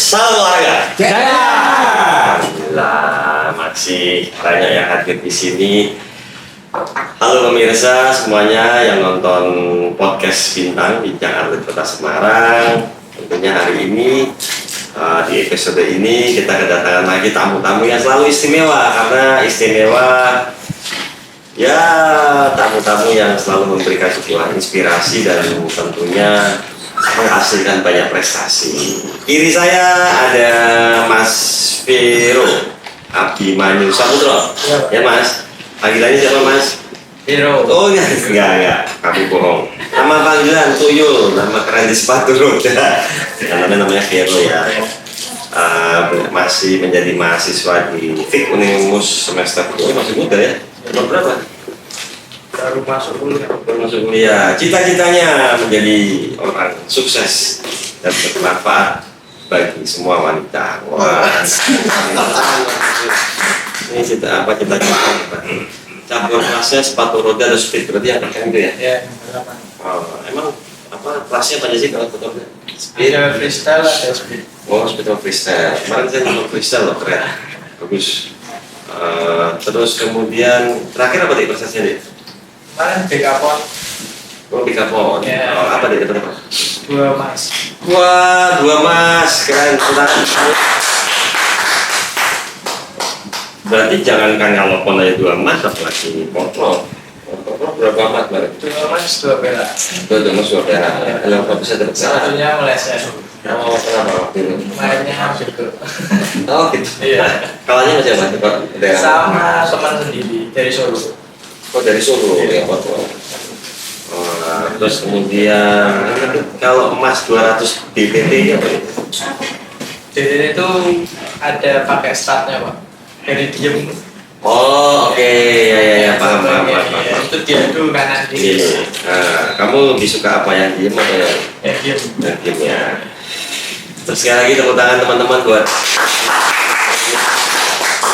Salam olahraga. Jaya. Alhamdulillah masih banyak yang hadir di sini. Halo pemirsa semuanya yang nonton podcast Bincang Atlet Kota Semarang. Tentunya hari ini di episode ini kita kedatangan lagi tamu-tamu yang selalu istimewa karena ya tamu-tamu yang selalu memberikan sebuah inspirasi dan tentunya menghasilkan banyak prestasi. Kiri saya ada Mas Vero Abimanyu Saputro. Ya Mas. Panggilannya siapa Mas? Vero. Oh enggak, kamu bohong. Nama panggilan Tuyul, nama keren di sepatu roda. Namanya Vero ya. Masih menjadi mahasiswa di FIK Unimus semester 2, masih muda ya. Umur berapa? Baru masuk kuliah. Cita-citanya menjadi orang sukses dan bermanfaat bagi semua wanita. Wah. Ini cita-cita cabur kelasnya sepatu roda atau speed, berarti yang kan itu ya? Ya, Emang kelasnya apa aja sih kalau sepatu roda? Speed, ada freestyle, ada speed. Oh, speed sama freestyle. Kemarin saya nonton freestyle loh, keren. Bagus. Terus kemudian terakhir apa tadi prestasinya deh? Kemarin Dekapon. Oh, Dekapon. Ya. Apa deh dapat apa? 2 emas. Wah, 2 emas, keren. Berarti jangankan kalau pon aja 2 emas, apalagi potro berapa emas kemarin? 2 emas, 2 perak. 2 emas, 2 perak. Kalau bisa dapat salah. Satunya meleset. Oh, kenapa waktu itu? Kemarinnya juga. Oh, gitu. Iya. Kalahnya masih apa? Sama teman sendiri dari Solo. Oh, dari Solo ya, potro. Terus kemudian kalau emas 200 DPT apa itu? Jadi itu ada pakai startnya Pak. Dari diem. Oh, oke. Ya, paham. Itu dia dulu kanan Iya. kiri. Nah, kamu lebih suka apa, yang diem atau Ya diem. yang diem ya? Terus sekali lagi tepuk tangan teman-teman buat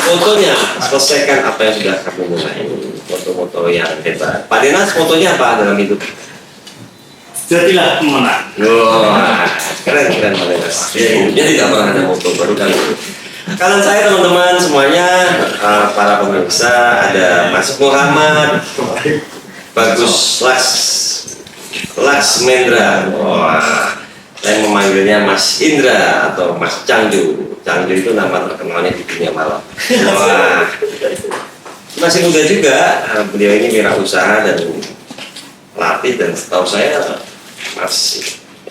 fotonya. Selesaikan apa yang sudah kamu mulai. Foto-foto yang hebat. Pak Dinas, fotonya apa dalam hidup? Jadilah pemenang. Wah, keren Pak Dinas. Hidupnya tidak pernah ada foto, baru kali ini. Kanan saya teman-teman semuanya, para pemirsa, ada Mas Muhammad Bagus Laksmendra. Wah, saya memanggilnya Mas Indra atau Mas Cangju. Cangju itu nama terkenalnya di dunia malam. Wah, masih muda juga. Beliau ini wirausaha dan pelatih, dan setahu saya Mas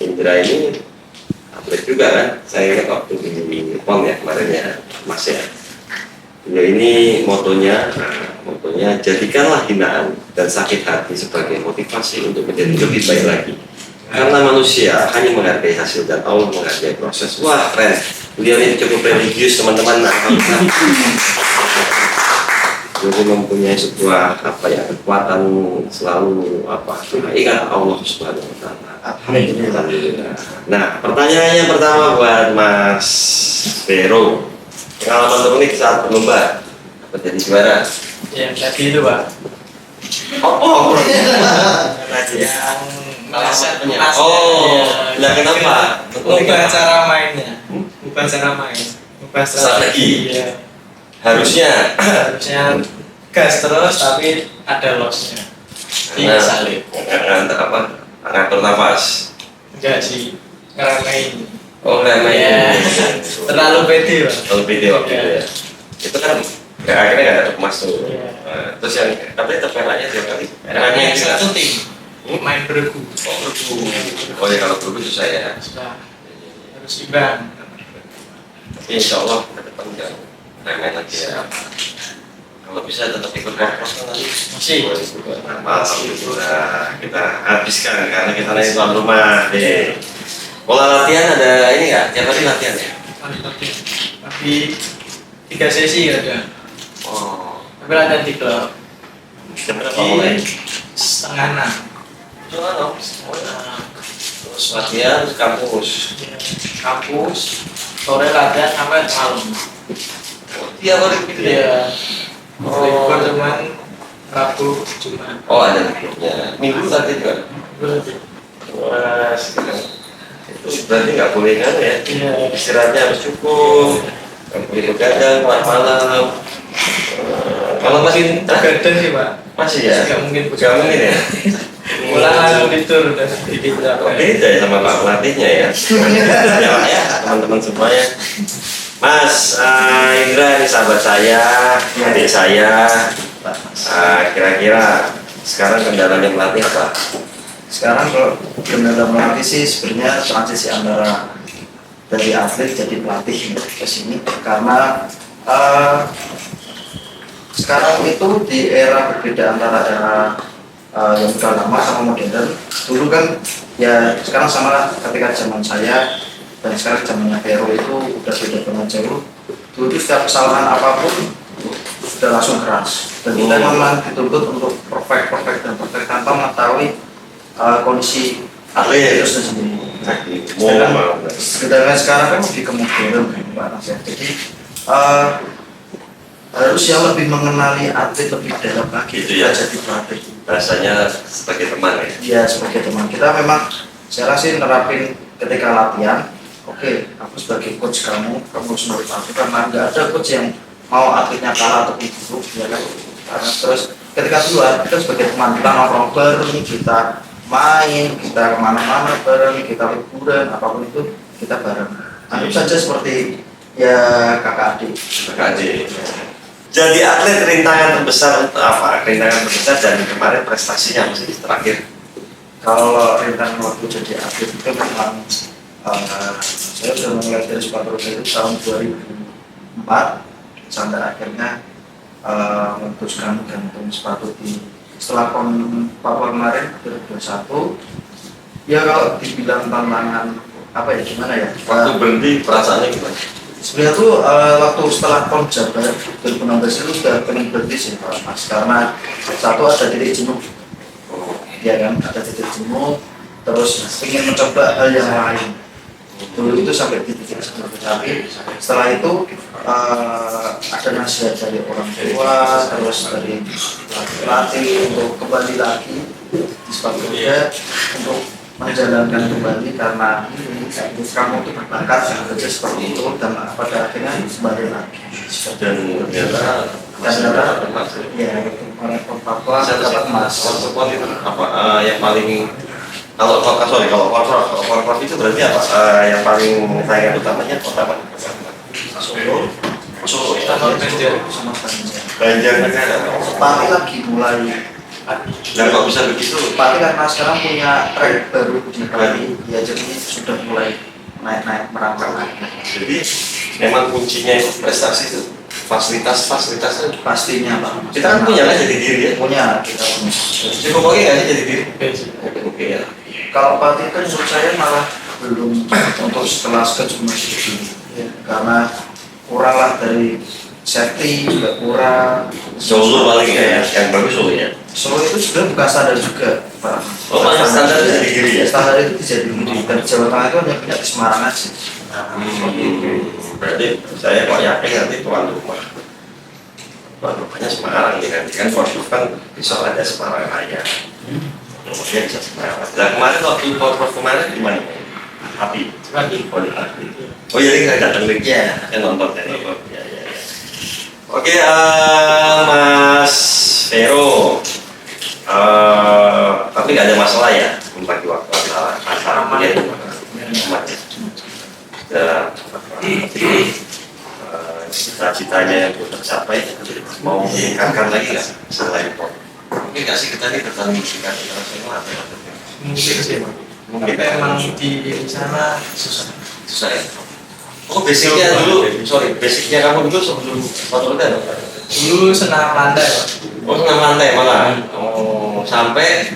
Indra ini atlet juga kan. Saya lihat waktu di PON ya kemarin ya Mas ya. Beliau ini motonya jadikanlah hinaan dan sakit hati sebagai motivasi untuk menjadi lebih baik lagi. Karena manusia hanya menghargai hasil dan Allah menghargai proses. Wah, keren. Beliau ini cukup religius teman-teman. Jadi mempunyai sebuah kekuatan selalu ingat Allah Subhanahu wa taala. Alhamdulillah. Nah, pertanyaannya pertama buat Mas Vero. Pengalaman unik saat berlomba apa jadi juara? Yang tadi itu Pak. Oh. Yang meleset. Nah kenapa? Bukan cara mainnya. Bukan cara main. Bukan strategi. Iya. Harusnya gas terus tapi ada lossnya. Iya salib. Ngatur nafas. Enggak sih, ngeremehin. Oh ngeremehin. Terlalu pede Pak. Terlalu pede waktu itu ya. Itu kan akhirnya nggak ada emas tuh. Terus yang tapi terpelaknya tiap kali. Yang satu tim main bergu. Oh ya, kalau bergu susah ya. Susah. Harus imbang. Tapi insya Allah ke depan nggak remeh lagi ya. Kalau bisa tetap ikut korpos kan nanti. Masih. Alhamdulillah kita habiskan karena kita naik tuan rumah deh. Pola latihan ada ini nggak? Tiap hari latihan ya? Tapi 3 sesi ada. Oh. Tapi latihan di klub. Jam berapa mulai? 5:30. Terus latihan kampus. Kampus. Sore latihan sampai malam. Tiap hari gitu ya? Libur cuman Rabu, Jumat. Oh ada liburnya. Minggu latihan juga? Berarti. Wah, sekarang Itu berarti nggak boleh kan ya? Iya. Istirahatnya harus cukup. Nggak boleh begadang malam-malam. Kalau masih Begadang sih Pak. masih ya? Nggak mungkin Nggak mungkin ya? Pulang langsung tidur dan sedikit Oh, beda ya sama Pak pelatihnya ya. Ya Pak ya, teman-teman semuanya. Mas Indra ini sahabat saya, adik saya. Kira-kira sekarang kendalanya melatih apa? Sekarang kalau kendala melatih sih sebenarnya transisi antara dari atlet jadi pelatih ke sini karena sekarang itu di era berbeda antara era yang udah lama sama modern. Dulu kan ya sekarang sama ketika zaman saya dan sekarang zamannya Vero itu udah beda banget jauh. Dulu itu setiap kesalahan apapun sudah langsung keras dan kita memang dituntut untuk perfect dan perfect tanpa mengetahui kondisi atlet itu sendiri. Sedangkan sekarang kan lebih ke modern Pak Nas ya. Jadi harus yang lebih mengenali atlet lebih dalam lagi Gitu ya. kita jadi pelatih. Rasanya sebagai teman ya. Ya sebagai teman kita memang saya sih nerapin ketika latihan. Oke, aku sebagai coach kamu harus nurut aku karena nggak ada coach yang mau atletnya kalah atau buruk ya kan. Karena terus ketika keluar kita sebagai teman kita nongkrong bareng, kita main, kita kemana-mana bareng, kita liburan apapun itu kita bareng. Anggap saja seperti ya kakak adik. Kakak. Jadi atlet rintangan terbesar untuk apa? Rintangan terbesar dan kemarin prestasinya masih terakhir. Kalau rintangan waktu jadi atlet itu memang saya sudah mulai dari sepatu roda itu tahun 2004 sampai akhirnya memutuskan gantung sepatu di setelah Papua kemarin 2021. Ya kalau dibilang tantangan apa ya gimana ya? Waktu berhenti perasaannya gimana? Sebenarnya tuh waktu setelah PON Jabar 2016 itu sudah pengen berhenti sih Pak Mas karena satu ada titik jenuh ya kan, ada titik jenuh terus ingin mencoba hal yang lain dulu itu sampai di titik jenuh tapi setelah itu ada nasihat dari orang tua terus dari pelatih untuk kembali lagi di sepatu roda untuk menjalankan kembali karena kamu itu berbakat yang kerja seperti itu dan pada akhirnya kembali lagi Dan ternyata ya oleh Papua dapat emas. Sport itu apa yang paling kalau Forkot itu berarti apa yang paling saingan utamanya kota apa? Solo Sama Banjar. sama Banjar. Banjar Negara. Pati lagi mulai Dan kok bisa begitu? Pati karena sekarang punya track baru di Bali ya jadi sudah mulai naik merangkak naik. Jadi memang kuncinya itu prestasi itu fasilitasnya. Pastinya Pak. Kita kan punya kan jadi diri ya. Punya kita punya. Cukup oke nggak sih jadi diri? Oke ya. Kalau Pati itu menurut saya malah belum untuk sekelas coach masih begini karena kurang lah dari safety juga kurang. Solo paling ya, yang bagus Solo ya. Solo itu sebenarnya bukan standar juga Pak. Oh, malah standar jadi diri ya? Standar itu dijadi diri dan Jawa Tengah itu hanya punya di Semarang aja. Berarti saya kok yakin nanti tuan rumahnya Semarang ya kan Forkot kan bisa ada Semarang aja. Kemudian bisa Semarang. Nah kemarin waktu Forkot kemarin di mana? Api. Oh iya kita datang lagi. Iya. Saya nonton ya. Oke, Mas Vero, tapi nggak ada masalah ya membagi waktu antara kuliah dan umat ya. Cita-citanya yang sudah tercapai, mau meningkatkan lagi nggak selain pon? Mungkin nggak sih kita ini bertanding tingkat internasional atau apa? Mungkin sih Pak. Tapi memang di sana susah. Susah ya. Oh basicnya kamu dulu sebelum sepatu roda dong? Dulu senam lantai Pak. Oh senam lantai malah. Oh sampai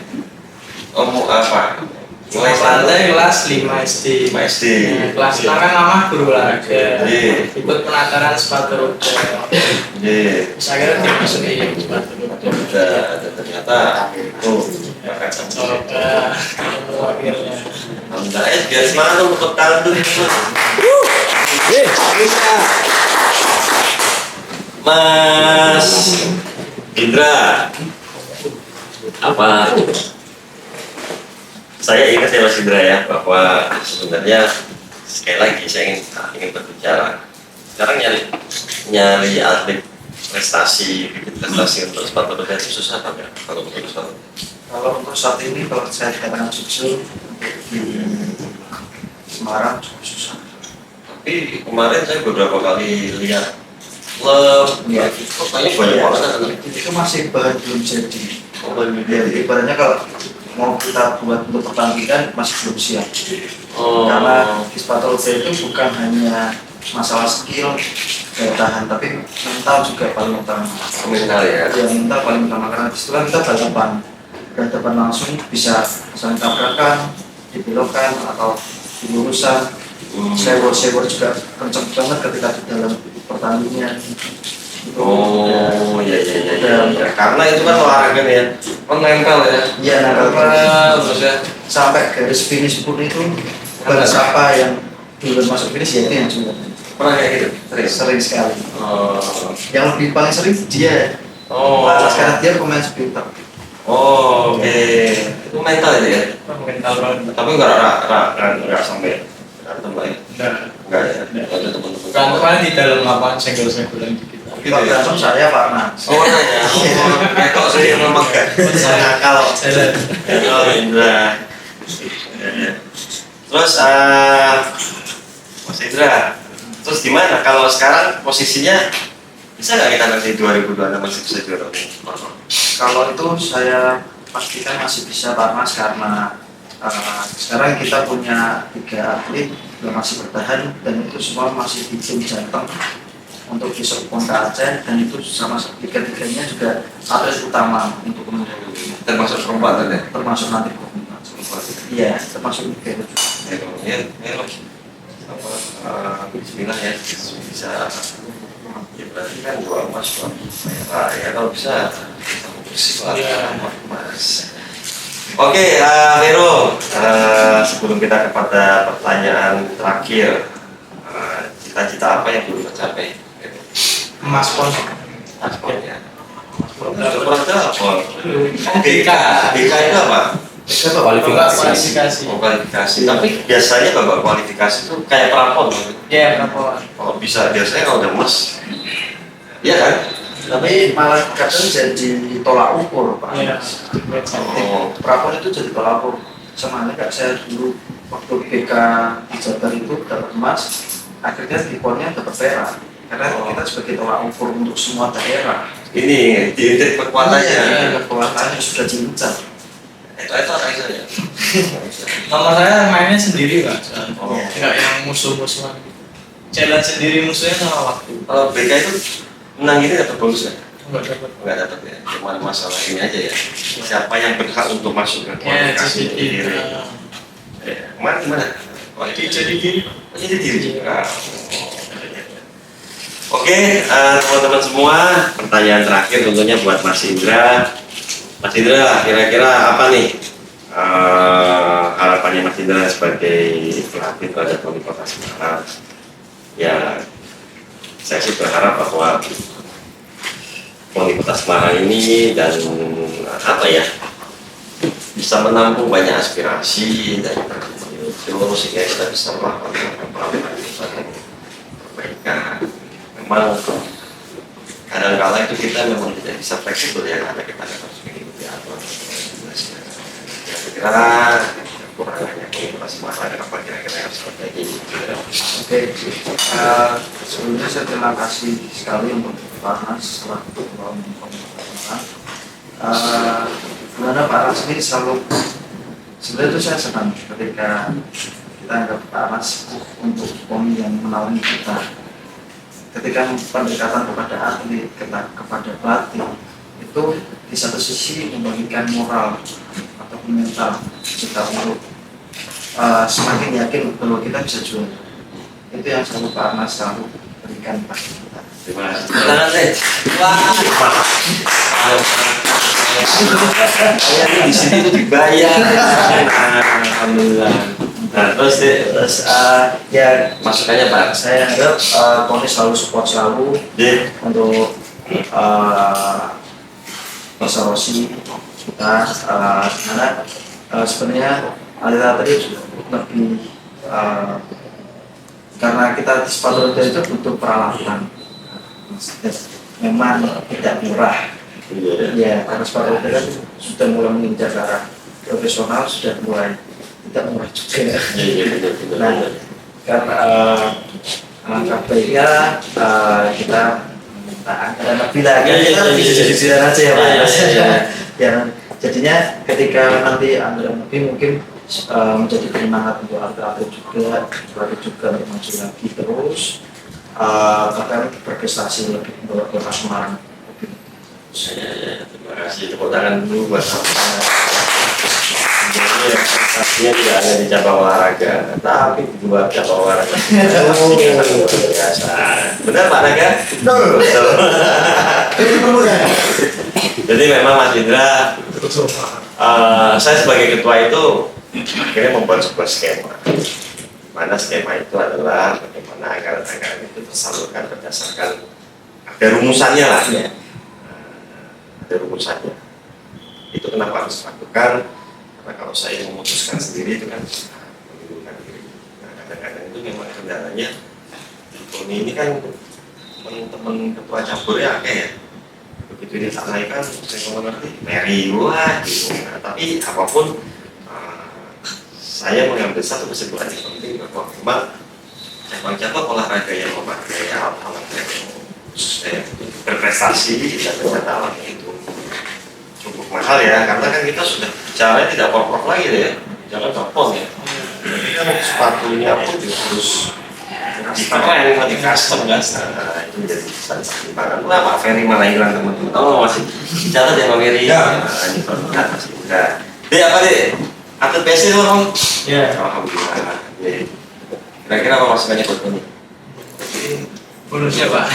apa? Mulai Lantai kelas 5 SD. 5 SD. Kelas 6 kan mama guru olahraga. Iya. Ikut penataran sepatu roda. Iya. Terus akhirnya dimasukin sepatu roda. Dan ternyata bakat Coba akhirnya. Alhamdulillah biar semangat untuk tangan dulu. Mas Indra, apa saya ingat ya Mas Indra ya bahwa sebenarnya sekali lagi saya ingin berbicara. Sekarang nyari atlet prestasi, bikin prestasi untuk sepatu roda itu susah apa ya? Kalau untuk sepatu? Kalau untuk saat ini kalau saya dikatakan jujur di Semarang cukup susah. Tapi kemarin saya beberapa kali lihat klub, Iya. kayaknya banyak banget anak. Itu masih belum jadi. Oh, banyak. Ya, ibaratnya kalau mau kita buat untuk pertandingan masih belum siap. Oh. Karena di sepatu roda itu bukan hanya masalah skill daya tahan, tapi mental juga paling utama. Mental ya. Yang mental paling utama karena setelah kita berhadapan langsung bisa saling tabrakan, dibelokkan atau dilurusan. Sewor juga kenceng banget ketika di dalam pertandingan. Oh, ya. Karena itu kan olahraga ya. Menempel ya. Iya, nah, Menempel terus ya. sampai garis finish pun itu batas apa yang duluan masuk finish ya itu yang juga Pernah kayak gitu? sering sekali. Oh. Yang lebih paling sering dia. Oh. Karena dia pemain sprinter. Oh, oke. Itu mental itu ya. Mental banget. Tapi enggak sampai berantem lah ya. Enggak ya. Ada teman-teman. Kan di dalam lapangan senggol-senggolan dikit. Gitu Kalau ya. berantem saya Pak. Oh, nanya. Kayak kok saya memang enggak. Kalau Oh, Indra. Terus Mas Indra, terus gimana kalau sekarang posisinya bisa nggak kita nanti 2026 masih bisa juara umum? Kalau itu saya pastikan masih bisa Pak Mas karena sekarang kita punya 3 atlet yang masih bertahan dan itu semua masih di tim Jateng untuk besok pon ke Aceh dan itu sama tiga-tiganya juga atlet utama untuk kemenangan Termasuk perempuan ya? termasuk nanti iya termasuk tiga itu. Ya, bismillah ya, bisa. Ya berarti kan 2 emas, 2 merah ya kalau bisa bersih lah emas. Oke, Vero, sebelum kita kepada pertanyaan terakhir, cita-cita apa yang belum tercapai? Emas pon. Paspor ya. Sudah pernah telepon. BK. BK itu apa? Kualifikasi. Oh, kualifikasi. Tapi biasanya babak kualifikasi itu kayak prapon. Ya, berapa? Kalau bisa biasanya kalau udah emas, iya kan? Tapi malah kadang jadi tolak ukur Pak. Iya. Oh. Prapon itu jadi tolak ukur. Sama halnya kayak saya dulu waktu BK di Jabar itu dapat emas, akhirnya di ponnya dapat perak. Karena kita sebagai tolak ukur untuk semua daerah. Ini diintip kekuatannya. Iya, kekuatannya sudah diincar. Itu apa ya? Nomor saya mainnya sendiri Pak. Oh. Enggak yang musuh-musuhan. Challenge sendiri musuhnya sama waktu. Kalau BK itu menang ini dapat bonus nggak? Enggak dapat. Nggak dapat ya. Cuma masalah ini aja ya. Siapa yang berhak untuk masuk ke Ya, kualifikasi jadi sendiri? Kemarin gimana? jadi gini. Jadi diri. Oke, teman-teman semua, pertanyaan terakhir tentunya buat Mas Indra. Mas Indra, kira-kira apa nih harapannya Mas Indra sebagai pelatih terhadap Poli Kota Semarang? Ya, saya sih berharap bahwa Poli Kota Semarang ini dan apa ya bisa menampung banyak aspirasi dari seluruh sehingga kita bisa melakukan perbaikan. Memang kadang-kala itu kita memang tidak bisa fleksibel ya karena kita harus mengikuti aturan. Kira-kira kekurangannya Poli Semarang apa kira-kira yang harus diperbaiki? Oke, sebelumnya saya terima kasih sekali untuk Pak Nas setelah pembicaraan. Karena Pak Nas ini selalu sebenarnya itu saya senang ketika kita anggap Pak Nas untuk pom yang menaungi kita. Ketika pendekatan kepada atlet, kepada pelatih itu di satu sisi membagikan moral atau mental kita untuk semakin yakin bahwa kita bisa juara. Itu yang selalu Pak Arnas selalu berikan pada kita. Terima kasih. Tangan deh. Wah. Saya di sini tuh dibayar. Alhamdulillah. Nah, terus Ya masukannya Pak. saya harap Tony selalu support selalu untuk Mas Rossi kita karena sebenarnya atlet juga lebih karena kita di sepatu roda itu butuh peralatan. Memang tidak murah. Ya, karena sepatu roda kan sudah mulai menginjak arah profesional, sudah mulai tidak murah juga. Nah, karena alangkah baiknya kita anggaran lebih lagi, kita lebih jujur aja ya Pak. Ya, jadinya ketika nanti anggaran lebih mungkin menjadi penyemangat untuk atlet juga untuk maju lagi terus, bahkan berprestasi lebih untuk Kota Semarang. Terima kasih, tepuk tangan dulu buat jadi prestasinya tidak hanya di cabang olahraga, tapi di luar cabang olahraga. Luar biasa. Benar Pak Naga? Betul. Jadi memang Mas Indra, saya sebagai ketua itu akhirnya membuat sebuah skema. Mana skema itu adalah bagaimana anggaran-anggaran itu tersalurkan berdasarkan ada rumusannya lah ya. Ada rumusannya. Itu kenapa harus dilakukan? Karena kalau saya memutuskan sendiri itu kan mengundurkan diri. Nah, kadang-kadang itu memang kendalanya di ini kan teman-teman ketua campurnya akeh ya. Begitu ini tak naikkan, saya mengerti Mary, wah gitu. Nah, tapi apapun saya mengambil satu kesimpulan yang penting bahwa memang cabang-cabang olahraga yang memakai alat-alat yang berprestasi dan ternyata alatnya itu cukup mahal ya, karena kan kita sudah bicara tidak prok-prok lagi ya, jangan telepon ya. Jadi kan sepatunya pun juga harus di custom kan, nah itu menjadi satu timbangan. Nah Pak Ferry malah hilang teman-teman, oh masih bicara deh Pak Ferry. Nah ini perlukan masih muda. Dek apa dek? Atlet PSI itu Om? Ya. Alhamdulillah. Kira-kira apa masukannya buat ini? Bonusnya Pak.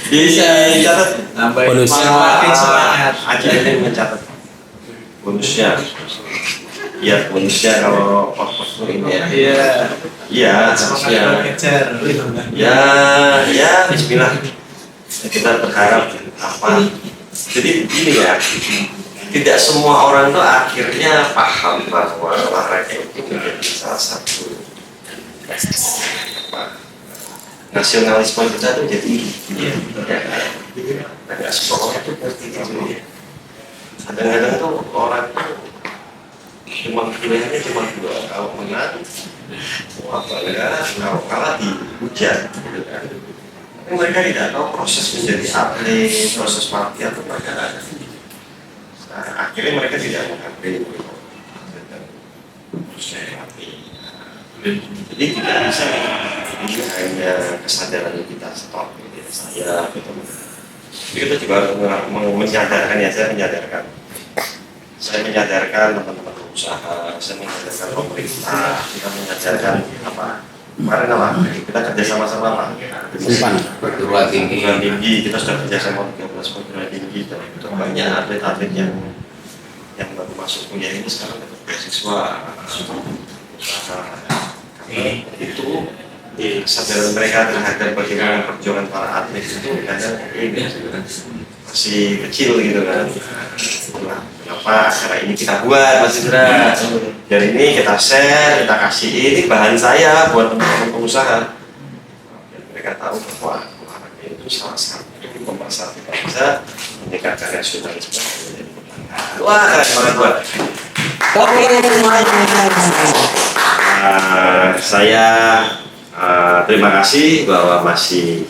Bisa dicatat. Nambahin Bonus. makin semangat. Aji ini mencatat bonusnya. Iya bonusnya kalau waktu ini ya. Iya. Iya, Semangat harusnya. kejar. Ya, Bismillah. Kita berharap apa? Jadi gini ya. Tidak semua orang tuh akhirnya paham bahwa olahraga itu menjadi salah satu nasionalisme kita tuh jadi agak sekolah itu pasti gitu ya. Kadang-kadang tuh orang tuh cuma pilihannya cuma dua, kalau menang apa ya, kalau kalah dihujat gitu kan. Tapi mereka tidak tahu proses menjadi atlet, proses latihan atau pergerakan. Nah, akhirnya mereka tidak mengambil jadi tidak bisa ini hanya kesadaran kita stop gitu ya, saya gitu. Jadi kita juga harus menyadarkan ya, saya menyadarkan teman-teman usaha, saya menyadarkan pemerintah, kita menyadarkan apa kemarin apa kita kerja sama-sama Pak perguruan tinggi, kita sudah kerja sama 13 perguruan tinggi dan itu banyak atlet-atlet yang baru masuk kuliah ini sekarang dapat beasiswa usaha. Itu kesadaran mereka terhadap bagaimana perjuangan para atlet itu kadang ini masih kecil gitu kan. Kenapa acara ini kita buat Mas Indra? Dari ini kita share, kita kasih ini bahan saya buat teman-teman pengusaha. Biar mereka tahu bahwa olahraga itu salah satu pembahasan kita bisa meningkatkan nasionalisme. Wah keren banget buat. Saya terima kasih bahwa masih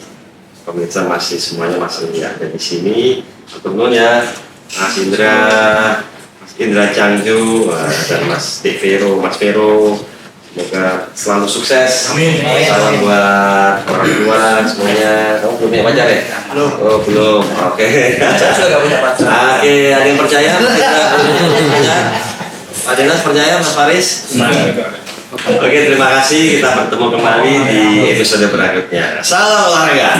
pemirsa masih semuanya masih ada di sini. Untuk ya Mas Indra Changju dan Mas Vero, semoga selalu sukses. Amin. Salam buat orang tua semuanya. Kamu belum punya pacar ya? Belum. Oh belum. Oke. Saya juga nggak punya pacar. Oke, ada yang percaya? Pak Dinas percaya Mas Faris? Oke, terima kasih. Kita bertemu kembali di episode berikutnya. Salam olahraga.